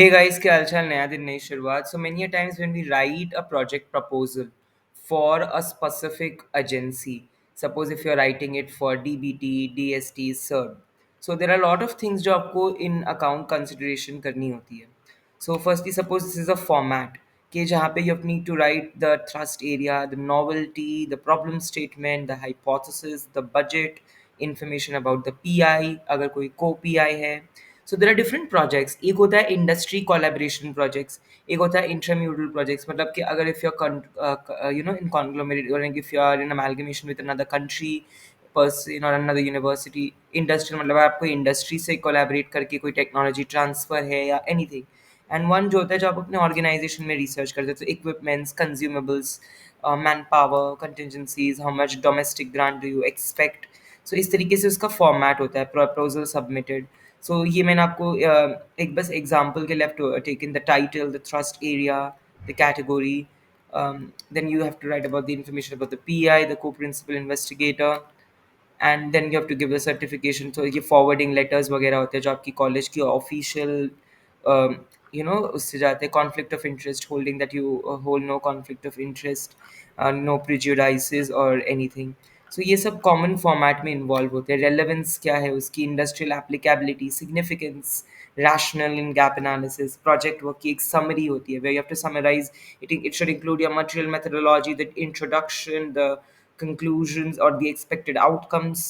Hey guys, क्या हालचाल नया दिन नई शुरुआत. So many a times when we write a project proposal for a specific agency, suppose if you're writing it for DBT, DST, CERB, so there are a lot of things जो आपको in account consideration करनी होती है. So firstly, suppose this is a format कि जहाँ पे you need to write the thrust area, the novelty, the problem statement, the hypothesis, the budget, information about the PI अगर कोई co-PI है. सो there are different projects. एक होता है industry collaboration projects, एक होता है इंट्राम्यूरल प्रोजेक्ट्स. मतलब कि अगर if you you know in conglomerate और if you are in amalgamation with another country person और अनदर यूनिवर्सिटी. इंडस्ट्री मतलब आपको इंडस्ट्री से कोलैबोरेट करके कोई टेक्नोलॉजी ट्रांसफर है या एनीथिंग. एंड वन जो होता है जो आप अपने ऑर्गेनाइजेशन में रिसर्च करते हो, तो equipments, consumables, man power, contingencies, how much domestic grant do you expect. So इस तरीके से उसका फॉर्मेट होता है प्रपोजल सबमिटेड. सो ये मैंने आपको एक बस एग्जांपल के left taken the title, the thrust area, the category. Then you have to write about the information about the PI, the co-principal investigator, and then you have to give the certification. तो ये forwarding letters वगैरह होते हैं जो आपकी college की official उससे जाते हैं. Conflict of interest, holding that you hold no conflict of interest, no prejudices और एनीथिंग. सो ये सब कॉमन फॉर्मेट में इन्वॉल्व होते हैं. रेलेवेंस क्या है उसकी, industrial applicability, significance, rational in gap analysis. Project work की एक summary होती है where you have to summarize it. It should include your material methodology, the introduction, the conclusions or the expected outcomes.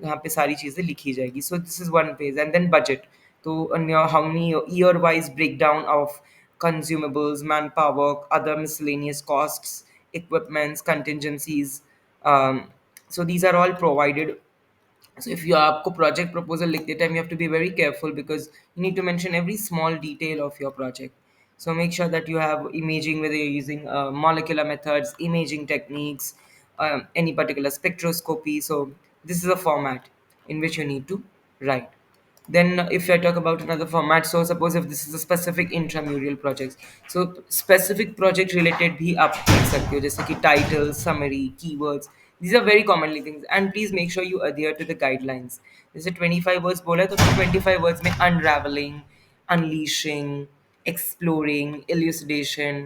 यहाँ पे सारी चीज़ें लिखी जाएगी. So this is one phase. And then budget. तो how many year wise breakdown of consumables, manpower, other miscellaneous costs, equipments, contingencies. um, so these are all provided. So if you आपको project proposal लिखते time you have to be very careful because you need to mention every small detail of your project. So make sure that you have imaging, whether you're using molecular methods, imaging techniques, any particular spectroscopy. So this is a format in which you need to write. Then if I talk about another format, so suppose if this is a specific intramural project, so specific project related भी आप लिख सकते हो जैसे कि title, summary, keywords. These are very commonly things, and please make sure you adhere to the guidelines. जैसे 25 words बोला है तो 25 words में unraveling, unleashing, exploring, elucidation.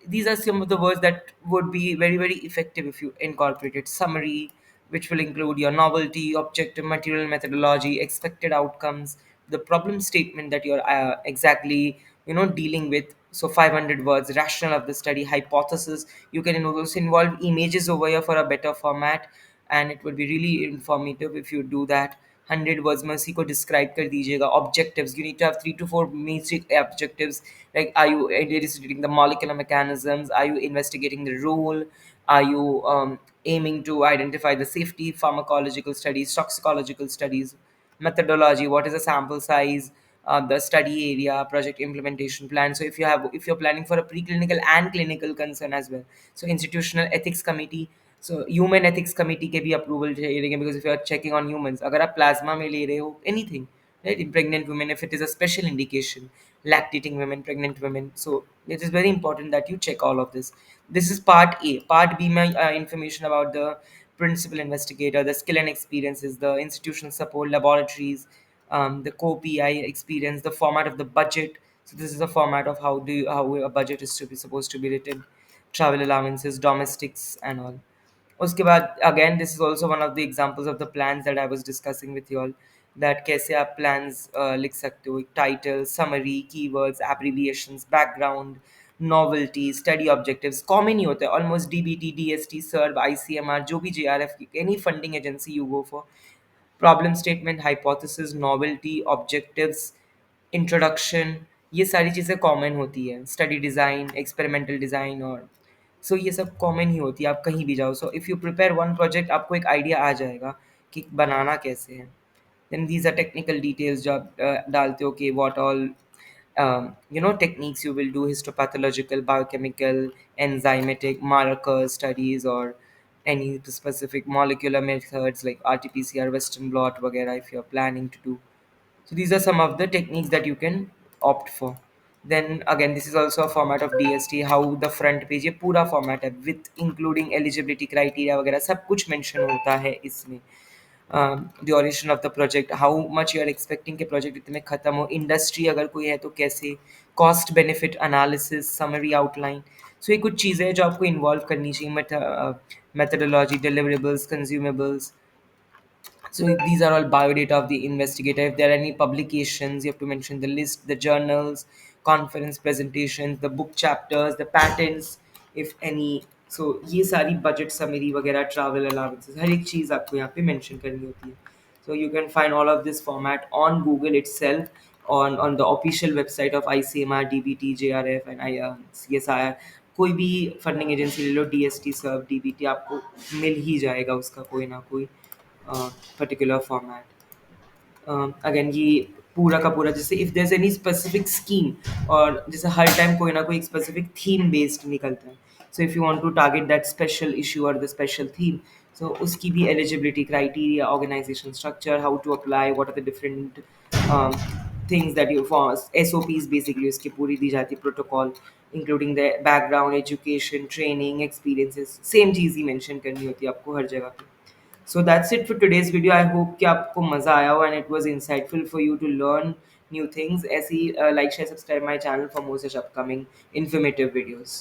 These are some of the words that would be very very effective if you incorporated summary, which will include your novelty, objective, material, methodology, expected outcomes, the problem statement that you're exactly dealing with. So 500 words, rationale of the study, hypothesis. You can also involve images over here for a better format, and it would be really informative if you do that. 100 words में उसी को describe कर दीजिएगा. Objectives, you need to have 3 to 4 basic objectives. Like, are you elucidating the molecular mechanisms? Are you investigating the role? Are you aiming to identify the safety, pharmacological studies, toxicological studies, methodology? What is the sample size? The study area, project implementation plan. So if you're planning for a preclinical and clinical concern as well, so institutional ethics committee. So human ethics committee के भी approval चाहिए रहेंगे because if you are checking on humans. अगर आप plasma में ले रहे हो anything, right, in pregnant women, if it is a special indication, lactating women, pregnant women. So it is very important that you check all of this. This is part A. Part B, my information about the principal investigator, the skill and experiences, the institutional support, laboratories, the co-PI experience, the format of the budget. So this is the format of how a budget is to be supposed to be written, travel allowances, domestics, and all. उसके बाद again this is also one of the examples of the plans that I was discussing with you all, that कैसे आप plans लिख सकते हो. Title, summary, keywords, abbreviations, background, novelty, study objectives common ही होता है almost. DBT, DST, SERB, ICMR, जो भी जेआरएफ की any funding agency you go for. Problem statement, hypothesis, novelty, objectives, introduction, ये सारी चीज़ें कॉमन होती है. स्टडी डिज़ाइन, एक्सपेरिमेंटल डिज़ाइन और सो ये सब कॉमन ही होती है आप कहीं भी जाओ. So if you prepare one project आपको एक आइडिया आ जाएगा कि बनाना कैसे है. Then these are technical details जो आप डालते हो कि what all techniques you will do: histopathological, biochemical, enzymatic, marker studies, or any specific molecular methods like RT-PCR, Western blot वगैरह if you're planning to do. So these are some of the techniques that you can opt for. Then again, this is also a format of DST. How the front page ये पूरा format है with including eligibility criteria वगैरह सब कुछ mention होता है इसमें. Duration of the project, how much you are expecting के प्रोजेक्ट इतने में ख़त्म हो, इंडस्ट्री अगर कोई है तो कैसे, cost benefit analysis, summary outline. So ये कुछ चीज़ें हैं जो आपको इन्वॉल्व करनी चाहिए, methodology, deliverables, consumables. So these are all biodata of the investigator. If there are any publications, you have to mention the list, the journals, conference presentations, the book chapters, the patents, if any. So ये सारी budget summary वगैरह, travel allowances, हर एक चीज़ आपको यहाँ पे mention करनी होती है. So you can find all of this format on Google itself, on the official website of ICMR, DBT, JRF and CSIR. कोई भी फंडिंग एजेंसी ले लो, DST, सर्व, DBT, आपको मिल ही जाएगा उसका कोई ना कोई पर्टिकुलर फॉर्मेट. अगेन ये पूरा का पूरा, जैसे if there is any specific scheme, और जैसे हर टाइम कोई ना कोई एक स्पेसिफिक थीम बेस्ड निकलता है. So if you want to target that special issue और द स्पेशल थीम, सो उसकी भी eligibility criteria, organisation structure, how to apply, what are the different things that you for, SOPs basically उसकी पूरी दी जाती है, protocol including the background, education, training, experiences, same चीज़ ही मेंशन करनी होती है आपको हर जगह पे. So that's it for today's video. I hope कि आपको मज़ा आया हो and it was insightful for you to learn new things. ऐसे ही like, share, subscribe my channel for more such upcoming informative videos.